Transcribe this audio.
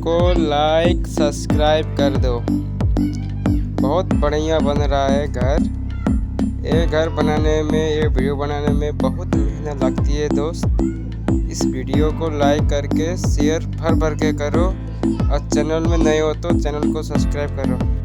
को like subscribe कर दो। बहुत बढ़िया बन रहा है घर। ये घर बनाने में, ये वीडियो बनाने में बहुत मेहनत लगती है दोस्त। इस वीडियो को लाइक करके शेयर भर भर के करो और चैनल में नए हो तो चैनल को सब्सक्राइब करो।